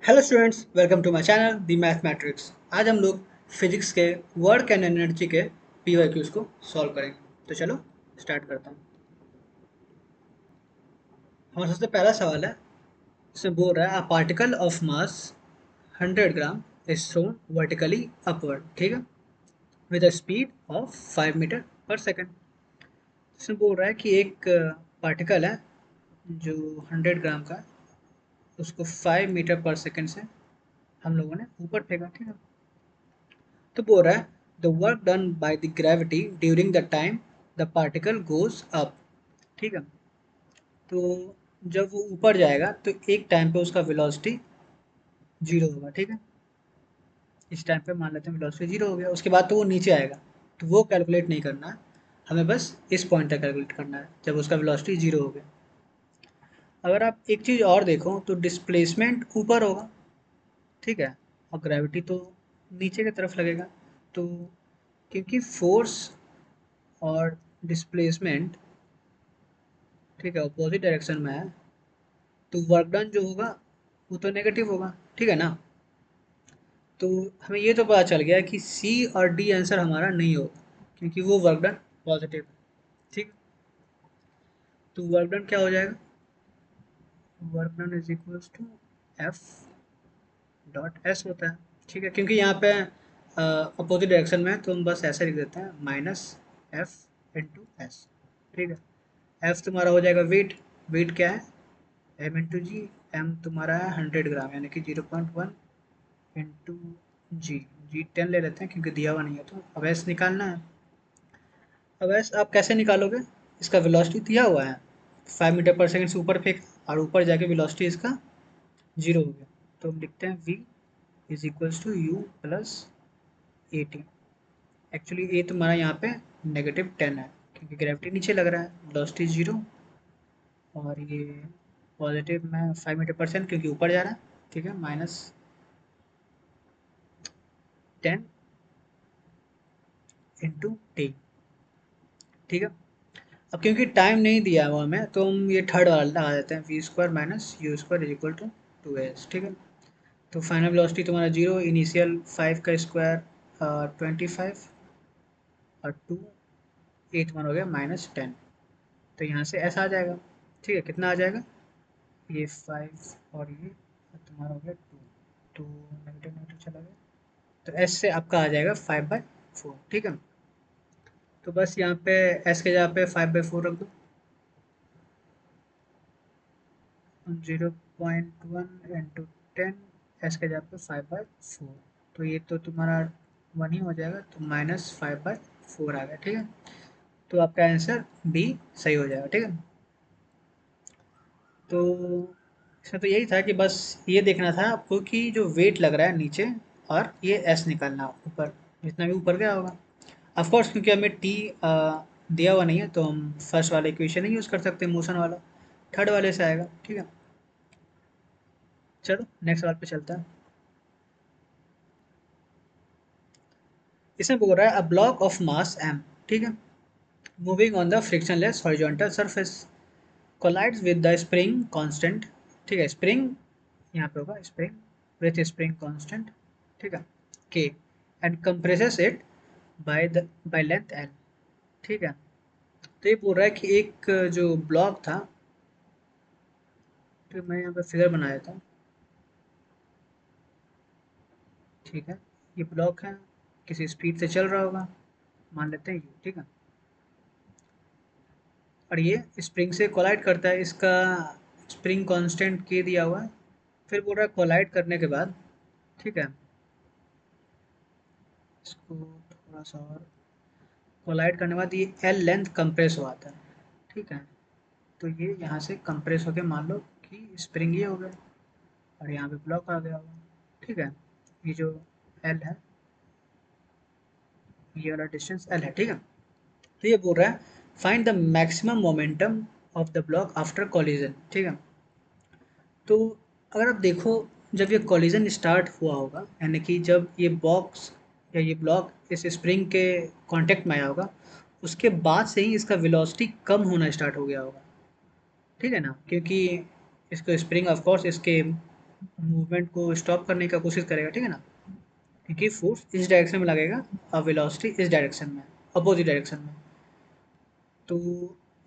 Hello students, welcome to my channel the Mathematrix. आज हम लोग फिजिक्स के वर्क एंड एनर्जी के पीवाईक्यूज को सॉल्व करेंगे। तो चलो स्टार्ट करता हूँ। हमारा सबसे पहला सवाल है, इसमें बोल रहा है a particle of mass 100 gram is thrown vertically upward, ठीक है, with a speed of 5 metre per second. इसमें बोल रहा है कि एक पार्टिकल है जो 100 ग्राम का है, उसको 5 मीटर पर सेकंड से हम लोगों ने ऊपर फेंका, ठीक है। तो बोल रहा है the work done by the gravity during the time the particle goes up, ठीक है। तो जब वो ऊपर जाएगा तो एक टाइम पे उसका वेलोसिटी जीरो होगा, ठीक है। इस टाइम पे मान लेते हैं वेलोसिटी जीरो हो गया, उसके बाद तो वो नीचे आएगा। तो वो कैलकुलेट नहीं करना है हमें, बस इस पॉइंट तक कैलकुलेट करना है जब उसका वेलोसिटी जीरो हो गया। अगर आप एक चीज़ और देखो तो डिस्प्लेसमेंट ऊपर होगा, ठीक है, और ग्रेविटी तो नीचे की तरफ लगेगा। तो क्योंकि फोर्स और डिस्प्लेसमेंट, ठीक है, अपोजिट डायरेक्शन में है, तो वर्क डन जो होगा वो तो नेगेटिव होगा, ठीक है ना। तो हमें ये तो पता चल गया कि सी और डी आंसर हमारा नहीं होगा, क्योंकि वो वर्क डन पॉजिटिव है, ठीक। तो वर्क डन क्या हो जाएगा, work done is equals to F dot S होता है, ठीक है। क्योंकि यहाँ पे अपोजिट डायरेक्शन में है तो हम बस ऐसे लिख देते हैं माइनस एफ इंटू एस, ठीक है। एफ तुम्हारा हो जाएगा वेट, वेट क्या है, एम इंटू जी। एम तुम्हारा है 100 ग्राम यानी कि 0.1 इंटू जी। जी 10 ले लेते हैं क्योंकि दिया हुआ नहीं है। तो अब एस निकालना है। अब एस आप कैसे निकालोगे, इसका वेलोसिटी दिया हुआ है 5 मीटर पर सेकंड से ऊपर फेंक, और ऊपर जाके वेलोसिटी इसका जीरो हो गया। तो हम लिखते हैं v is equals to u plus a t. Actually a तुम्हारा यहाँ पे -10 है क्योंकि ग्रेविटी नीचे लग रहा है, वेलोसिटी जीरो, और ये पॉजिटिव में 5 मीटर परसेंट क्योंकि ऊपर जा रहा है, ठीक है, -10 इंटू टी, ठीक है। अब क्योंकि टाइम नहीं दिया हुआ हमें तो हम ये थर्ड वाला लगा देते हैं, V square minus U square is equal to 2s, ठीक है। तो फाइनल वेलोसिटी तुम्हारा जीरो, इनिशियल 5 का स्क्वायर 25, और 2 ए तुम्हारा हो गया -10। तो यहाँ से ऐसा आ जाएगा, ठीक है। कितना आ जाएगा, ये 5 और ये तुम्हारा हो गया 2, तो नेगेटिव नेगेटिव चला गया। तो एस से आपका आ जाएगा 5/4, ठीक है। तो बस यहाँ पे एस के जगह पे 5/4 रख दो, 0.1 इंटू 10, एस के जगह पे 5/4। तो ये तो तुम्हारा 1 ही हो जाएगा, तो -5/4 आ गया, ठीक है। तो आपका आंसर बी सही हो जाएगा, ठीक है। तो इसमें तो यही था कि बस ये देखना था आपको कि जो वेट लग रहा है नीचे, और ये एस निकालना ऊपर, जितना भी ऊपर गया होगा। ऑफ कोर्स क्योंकि हमें टी दिया हुआ नहीं है तो हम फर्स्ट वाला इक्वेशन नहीं यूज़ कर सकते, मोशन वाला, थर्ड वाले से आएगा, ठीक है। चलो नेक्स्ट सवाल पे चलता है। इसमें बोल रहा है a block of mass M, ठीक है, moving on the frictionless horizontal surface collides with the spring constant, ठीक है। स्प्रिंग यहाँ पे होगा स्प्रिंग विथ स्प्रिंग कांस्टेंट, ठीक है, के, and compresses it by length L, ठीक है। तो ये बोल रहा है कि एक जो ब्लॉक था, तो मैं यहाँ पे फिगर बना देता हूँ, ठीक है। ये ब्लॉक है, किसी स्पीड से चल रहा होगा, मान लेते हैं यू, ठीक है। और ये स्प्रिंग से कोलाइड करता है, इसका स्प्रिंग कांस्टेंट के दिया हुआ है। फिर बोल रहा है कोलाइड करने के बाद, ठीक है, इसको थोड़ा सा और कोलाइड करने के बाद ये एल लेंथ कंप्रेस हुआ था, ठीक है। तो ये यहाँ से कंप्रेस होके मान लो कि स्प्रिंग ये हो गया, और यहाँ पे ब्लॉक आ गया होगा, ठीक है। ये जो एल है, ये वाला डिस्टेंस एल है, ठीक है। तो ये बोल रहा है find the maximum momentum of the block after collision, ठीक है। तो अगर आप देखो, जब ये कॉलिजन स्टार्ट हुआ होगा, यानी कि जब ये बॉक्स या ये ब्लॉक इस स्प्रिंग के कांटेक्ट में आया होगा, उसके बाद से ही इसका वेलोसिटी कम होना स्टार्ट हो गया होगा, ठीक है ना। क्योंकि इसको स्प्रिंग ऑफ कोर्स इसके मूवमेंट को स्टॉप करने का कोशिश करेगा, ठीक है ना, क्योंकि फोर्स इस डायरेक्शन में लगेगा और वेलोसिटी इस डायरेक्शन में, अपोजिट डायरेक्शन में। तो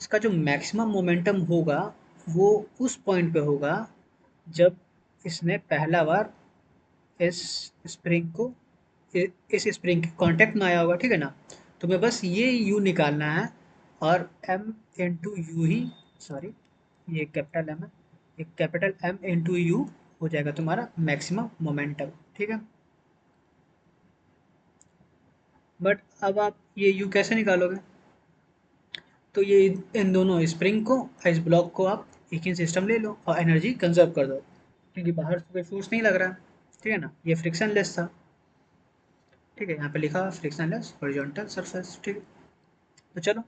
इसका जो मैक्सिमम मोमेंटम होगा वो उस पॉइंट पे होगा जब इसने पहला बार इस स्प्रिंग को इस स्प्रिंग के कांटेक्ट में आया होगा, ठीक है ना। तो मैं बस ये यू निकालना है और एम इंटू यू ही, सॉरी ये कैपिटल एम है, एक कैपिटल एम इंटू यू हो जाएगा तुम्हारा मैक्सिमम मोमेंटम, ठीक है। बट अब आप ये यू कैसे निकालोगे? तो ये इन दोनों स्प्रिंग को, इस ब्लॉक को आप एक ही सिस्टम ले लो और एनर्जी कंजर्व कर दो, क्योंकि बाहर से कोई फोर्स नहीं लग रहा है, ठीक है ना, ये फ्रिक्शन लेस था, ठीक है, यहाँ पे लिखा फ्रिक्शन लेस हॉरिजॉन्टल सरफेस, ठीक है। तो चलो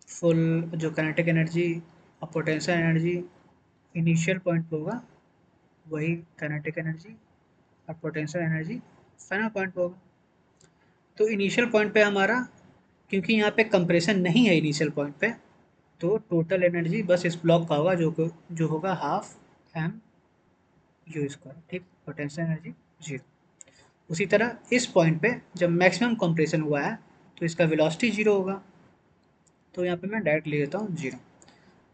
फुल जो काइनेटिक एनर्जी और पोटेंशियल एनर्जी इनिशियल पॉइंट पे होगा, वही काइनेटिक एनर्जी और पोटेंशियल एनर्जी फाइनल पॉइंट पे होगा। तो इनिशियल पॉइंट पे हमारा, क्योंकि यहाँ पे कंप्रेशन नहीं है इनिशियल पॉइंट पे, तो टोटल एनर्जी बस इस ब्लॉक का होगा जो होगा हाफ एम यू स्क्वायर, ठीक, पोटेंशियल एनर्जी जीरो। उसी तरह इस पॉइंट पे जब मैक्सिमम कंप्रेशन हुआ है तो इसका वेलोसिटी जीरो होगा, तो यहाँ पे मैं डायरेक्ट ले लेता हूँ जीरो।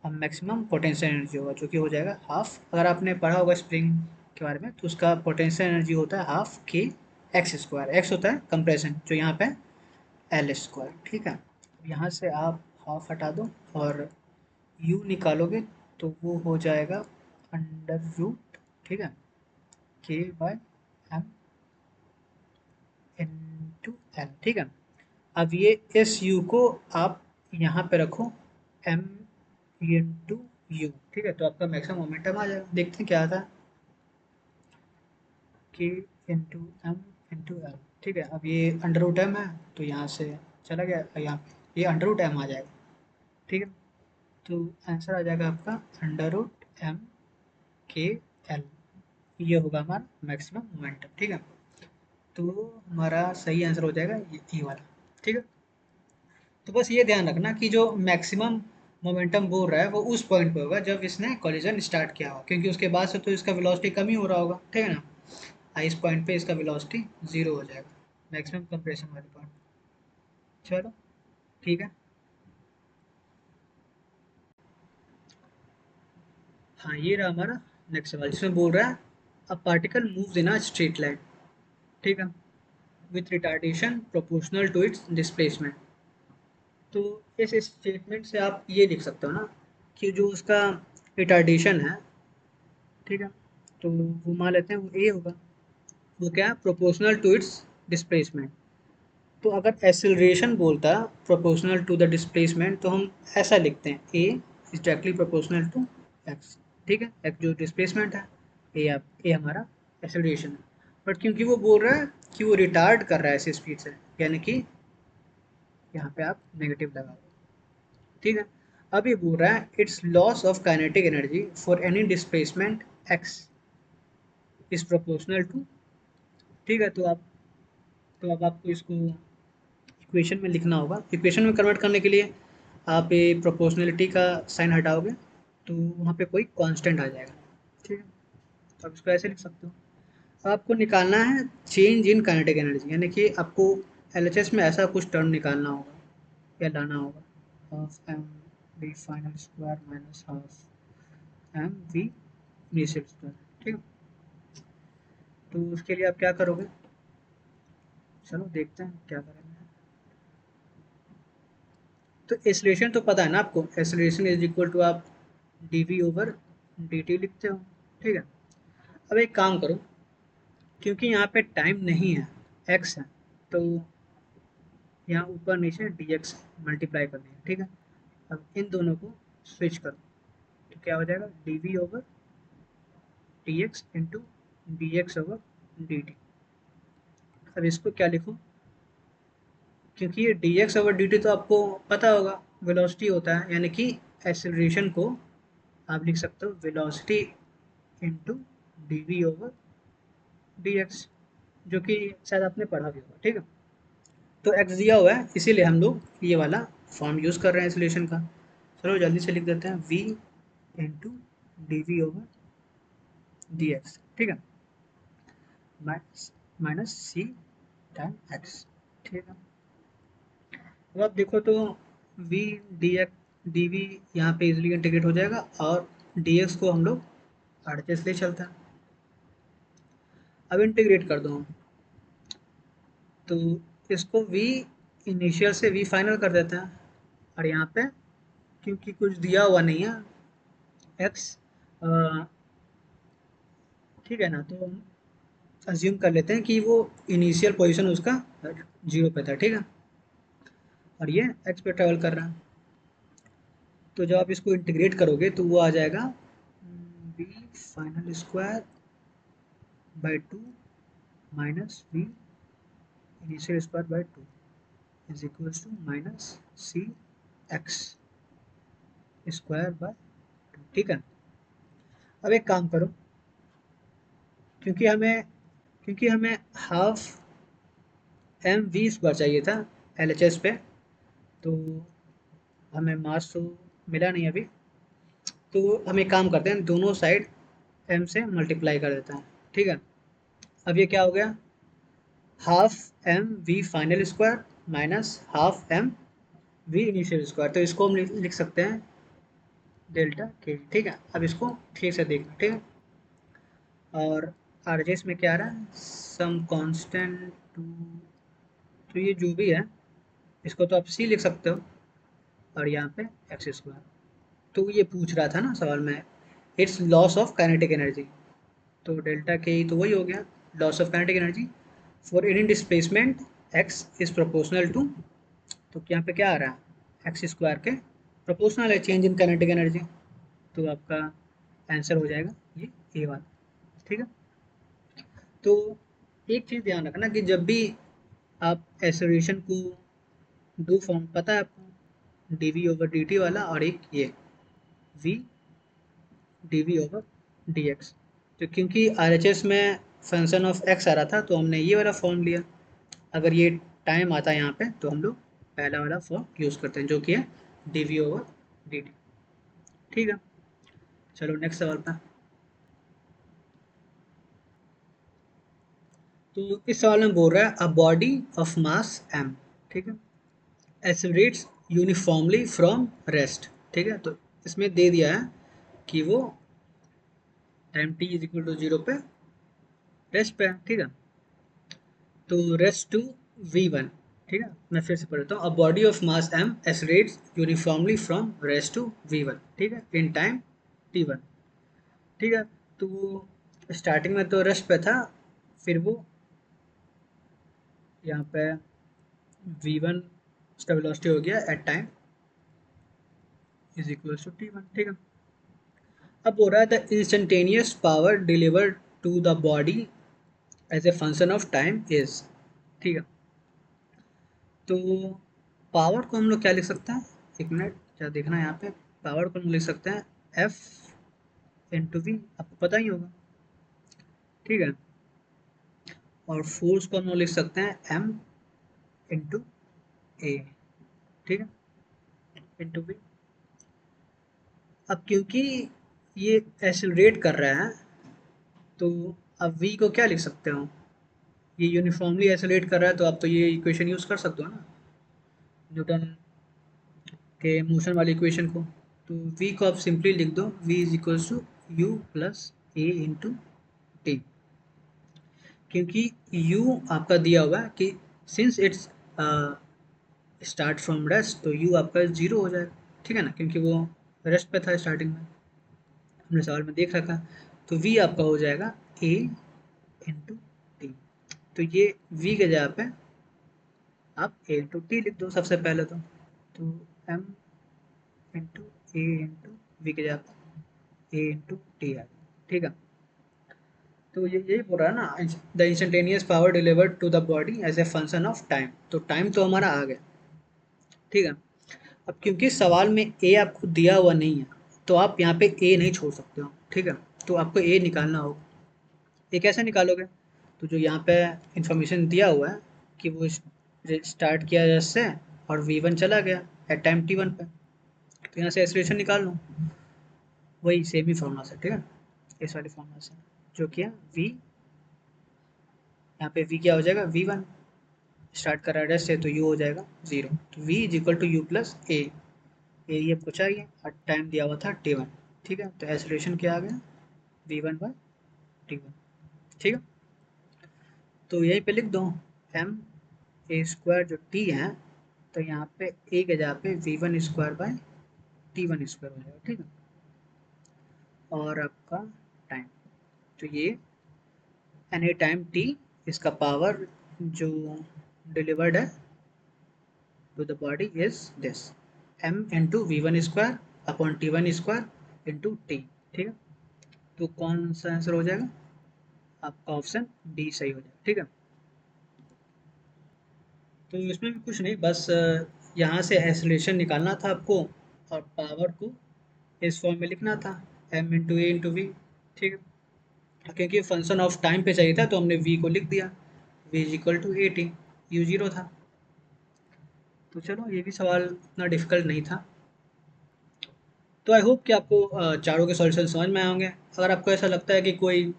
अब मैक्सिमम पोटेंशियल एनर्जी होगा जो कि हो जाएगा हाफ, अगर आपने पढ़ा होगा स्प्रिंग के बारे में तो उसका पोटेंशियल एनर्जी होता है हाफ के एक्स स्क्वायर, एक्स होता है कंप्रेशन जो यहाँ पे एल स्क्वायर, ठीक है। अब यहाँ से आप हाफ हटा दो और यू निकालोगे तो वो हो जाएगा अंडर रूट, ठीक है, के बाय एम इंटू एल, ठीक है। अब ये एस यू को आप यहाँ पे रखो एम इंटू यू, ठीक है, तो आपका मैक्सिमम मोमेंटम आ जाएगा, देखते हैं क्या आता है, के इंटू एम इंटू एल, ठीक है। अब ये अंडर रूट एम है तो यहाँ से चला गया, यहाँ पे ये अंडर रूट एम आ जाएगा, ठीक है। तो आंसर आ जाएगा आपका अंडर रूट एम के एल, ये होगा हमारा मैक्सिमम मोमेंटम, ठीक है। तो हमारा सही आंसर हो जाएगा ये वाला, ठीक है। तो बस ये ध्यान रखना कि जो मैक्सिमम मोमेंटम बोल रहा है वो उस पॉइंट पे होगा जब इसने कॉलिजन स्टार्ट किया होगा, क्योंकि उसके बाद से तो इसका वेलोसिटी कम ही हो रहा होगा, ठीक है ना। इस पॉइंट पे इसका वेलोसिटी जीरो हो जाएगा, मैक्सिमम कंप्रेशन वाले पॉइंट। चलो ठीक है। हाँ ये रहा हमारा नेक्स्ट सवाल, जिसमें बोल रहा है a particle moves in a straight line, ठीक है, with retardation proportional to its displacement. तो इस स्टेटमेंट से आप ये लिख सकते हो ना कि जो उसका रिटार्डेशन है, ठीक है, तो वो मान लेते हैं वो ए होगा, वो क्या है, प्रोपोर्शनल टू इट्स डिस्प्लेसमेंट। तो अगर एक्सेलरेशन बोलता प्रोपोर्शनल टू द डिस्प्लेसमेंट तो हम ऐसा लिखते हैं a is directly proportional to x, ठीक है, एक्स जो डिस्प्लेसमेंट है, ए हमारा एक्सेलरेशन है। बट क्योंकि वो बोल रहा है कि वो रिटार्ड कर रहा है ऐसे स्पीड से, यानी कि यहाँ पे आप नेगेटिव लगाओ, ठीक है। अब ये बोल रहा है its loss of kinetic energy for any displacement x is proportional to, ठीक है। तो अब आपको इसको इक्वेशन में लिखना होगा, इक्वेशन में कन्वर्ट करने के लिए आप ये प्रोपोर्शनलिटी का साइन हटाओगे तो वहाँ पे कोई कांस्टेंट आ जाएगा, ठीक है। तो आप इसको ऐसे लिख सकते हो। अब आपको निकालना है चेंज इन काइनेटिक एनर्जी, यानी कि आपको एलएचएस में ऐसा कुछ टर्म निकालना होगा या लाना होगा, half M we final square minus half M we initial square, ठीक है। तो उसके लिए आप क्या करोगे, चलो देखते हैं क्या करेंगे। तो एक्सेलरेशन तो पता है ना आपको, एक्सेलरेशन इज इक्वल टू आप d v over d t लिखते हो, ठीक है। अब एक काम करो, क्योंकि यहाँ पे टाइम नहीं है, एक्स है, तो यहाँ ऊपर नीचे डी एक्स मल्टीप्लाई कर दिया, ठीक है। अब इन दोनों को स्विच करो तो क्या हो जाएगा, d v over d x into d x over d t. अब इसको क्या लिखूँ, क्योंकि ये d x over d t तो आपको पता होगा वेलोसिटी होता है, यानी कि एक्सेलरेशन को आप लिख सकते हो velocity into d v over d x, जो कि शायद आपने पढ़ा भी होगा, ठीक है। तो एक्स दिया हुआ है इसीलिए हम लोग ये वाला फॉर्म यूज़ कर रहे हैं एक्सेलरेशन का। चलो जल्दी से लिख देते हैं v into d v over d x, ठीक है, माइनस सी टाइम एक्स, ठीक है। अब आप देखो तो v d x d v यहाँ पे इजिली इंटीग्रेट हो जाएगा और डी एक्स को हम लोग आरएचएस ले चलते हैं। अब इंटीग्रेट कर दो हम, तो इसको वी इनिशियल से वी फाइनल कर देते हैं, और यहाँ पे क्योंकि कुछ दिया हुआ नहीं है एक्स, ठीक है ना, तो हम अज्यूम कर लेते हैं कि वो इनिशियल पोजीशन उसका 0 पे था, ठीक है, और ये एक्स पे ट्रेवल कर रहा है। तो जब आप इसको इंटीग्रेट करोगे तो वो आ जाएगा v final square by two minus v initial square by two is equals to minus c x square by two, ठीक है। अब एक काम करो, क्योंकि हमें क्योंकि हमें हाफ एम वी स्क्वायर चाहिए था एल एच एस पे, तो हमें मास तो मिला नहीं अभी, तो हम एक काम करते हैं, दोनों साइड एम से मल्टीप्लाई कर देते हैं, ठीक है। अब ये क्या हो गया, half M we final square minus half M we initial square, तो इसको हम लिख सकते हैं डेल्टा के, ठीक है। अब इसको ठीक से देखना, ठीक है। और आरजेस में क्या आ रहा है, सम कांस्टेंट टू, तो ये जो भी है इसको तो आप सी लिख सकते हो, और यहाँ पे एक्स स्क्वायर। तो ये पूछ रहा था ना सवाल में, it's loss of kinetic energy, तो डेल्टा के ही तो वही हो गया, loss of kinetic energy for any displacement x is proportional to, तो यहाँ पे क्या आ रहा है, एक्स स्क्वायर के प्रोपोर्शनल है चेंज इन काइनेटिक एनर्जी, तो आपका आंसर हो जाएगा ये ए वाला, ठीक है। तो एक चीज़ ध्यान रखना कि जब भी आप एक्सेलरेशन को, दो फॉर्म पता है आपको, d v over d t वाला और एक ये v d v over d x, तो क्योंकि आर एच एस में फंक्शन ऑफ एक्स आ रहा था तो हमने ये वाला फॉर्म लिया, अगर ये टाइम आता है यहाँ पे तो हम लोग पहला वाला फॉर्म यूज़ करते हैं जो कि है d v over d t, ठीक है। चलो नेक्स्ट सवाल पे। तो इस सवाल में बोल रहा है a body of mass M, ठीक है, एक्सेलरेट्स यूनिफॉर्मली फ्रॉम रेस्ट, ठीक है। तो इसमें दे दिया है कि वो time t is equal to zero पे रेस्ट पे है, ठीक है। तो रेस्ट टू वी वन, ठीक है, मैं फिर से पढ़ देता हूँ, a body of mass m accelerates uniformly from rest to v one, ठीक है, इन टाइम टी वन, ठीक है। तो वो स्टार्टिंग में तो रेस्ट पे था, फिर वो यहाँ पे वी वन उसका वेलोसिटी हो गया at time is equal to t one, ठीक है। अब हो रहा है the instantaneous power delivered to the body as a function of time is, ठीक है। तो पावर को हम लोग क्या लिख सकते हैं, एक मिनट क्या देखना है यहाँ पे, पावर को हम लिख सकते हैं एफ इंटू वी, आपको पता ही होगा, ठीक है। और फोर्स को हम लोग लिख सकते हैं एम इंटू ए, ठीक है, इंटू वी। अब क्योंकि ये एक्सेलरेट कर रहा है, तो अब वी को क्या लिख सकते हो, ये यूनिफॉर्मली एक्सेलरेट कर रहा है, तो आप तो ये इक्वेशन यूज़ कर सकते हो ना, न्यूटन के मोशन वाली इक्वेशन को। तो v को आप सिंपली लिख दो, v is equals to u plus a into t, क्योंकि u आपका दिया हुआ है कि since it's start from rest, तो u आपका जीरो हो जाएगा, ठीक है ना, क्योंकि वो रेस्ट पे था स्टार्टिंग में, हमने सवाल में देख रखा। तो v आपका हो जाएगा a इंटू टी, तो ये v के जगह पे आप a इंटू टी लिख दो सबसे पहले तो m into a into v के जगह ए इंटू टी आ, ठीक है। तो ये यही बोल रहा है ना, the instantaneous power delivered to the body as a function of time, तो टाइम तो हमारा आ गया, ठीक है। अब क्योंकि सवाल में ए आपको दिया हुआ नहीं है, तो आप यहाँ पे ए नहीं छोड़ सकते हो, ठीक है, तो आपको ए निकालना होगा। ए कैसे निकालोगे, तो जो यहाँ पे इंफॉर्मेशन दिया हुआ है कि वो स्टार्ट किया जैसे और वी वन चला गया एट टाइम टी वन पे, तो यहाँ से एक्सलेशन निकाल लो, वही सेम ही फॉर्मूला से, ठीक है, इस वाले फॉर्मूला से, जो कि है v, यहाँ पे v क्या हो जाएगा, v1, स्टार्ट कर रहा है डैश से तो u हो जाएगा 0, तो v is equal to u plus a, ये हमको चाहिए और टाइम दिया हुआ था t1, ठीक है, तो एक्सेलरेशन क्या आ गया, v1 बाय t1, ठीक है, तो यहीं पे लिख दो एम ए स्क्वायर जो टी है, तो यहाँ पे ए के जगह पे v1 square by t1 square हो जाएगा, ठीक है, और आपका टाइम, तो ये एनी टाइम t, इसका पावर जो डिलीवर्ड है to the body is this m into v one square upon t one square into t, ठीक है, तो कौन सा आंसर हो जाएगा, आपका ऑप्शन डी सही हो जाएगा, ठीक है। तो इसमें भी कुछ नहीं, बस यहाँ से एक्सेलरेशन निकालना था आपको और पावर को इस फॉर्म में लिखना था, m into a into v, ठीक है, क्योंकि फंक्शन ऑफ टाइम पे चाहिए था तो हमने v को लिख दिया, v is equal to a t, u zero था, तो चलो ये भी सवाल उतना डिफिकल्ट नहीं था। तो आई होप कि आपको चारों के सॉल्यूशन समझ में आए होंगे। अगर आपको ऐसा लगता है कि कोई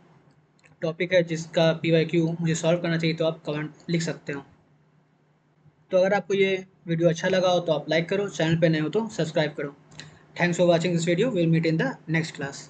टॉपिक है जिसका पी वाई क्यू मुझे सॉल्व करना चाहिए तो आप कमेंट लिख सकते हो। तो अगर आपको ये वीडियो अच्छा लगा हो तो आप लाइक करो, चैनल पे नए हो तो सब्सक्राइब करो। Thanks for watching this video, will meet in the next class.